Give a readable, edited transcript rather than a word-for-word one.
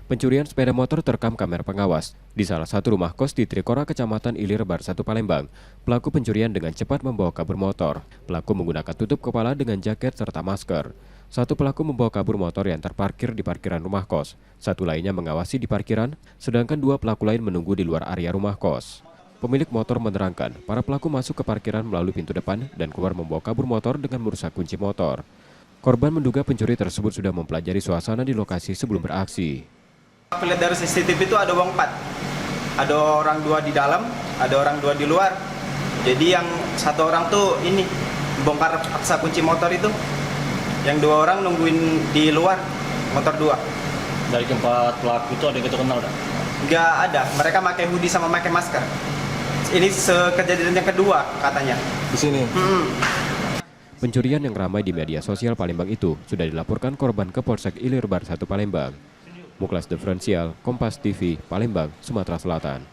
Pencurian sepeda motor terekam kamera pengawas di salah satu rumah kos di Trikora, Kecamatan Ilir, Bar 1, Palembang. Pelaku pencurian dengan cepat membawa kabur motor. Pelaku menggunakan tutup kepala dengan jaket serta masker. Satu pelaku membawa kabur motor yang terparkir di parkiran rumah kos. Satu lainnya mengawasi di parkiran, sedangkan dua pelaku lain menunggu di luar area rumah kos. Pemilik motor menerangkan, para pelaku masuk ke parkiran melalui pintu depan dan keluar membawa kabur motor dengan merusak kunci motor. Korban menduga pencuri tersebut sudah mempelajari suasana di lokasi sebelum beraksi. Aku lihat dari CCTV itu ada uang 4. Ada orang 2 di dalam, ada orang 2 di luar. Jadi yang satu orang tuh ini bongkar paksa kunci motor itu. Yang 2 orang nungguin di luar motor 2. Dari keempat pelaku itu ada yang kita kenal dah? Nggak ada, mereka pakai hoodie sama pakai masker. Ini kejadian yang kedua katanya. Di sini? Pencurian yang ramai di media sosial Palembang itu sudah dilaporkan korban ke Polsek Ilir, Bar 1, Palembang. Muklas Diferensial, Kompas TV, Palembang, Sumatera Selatan.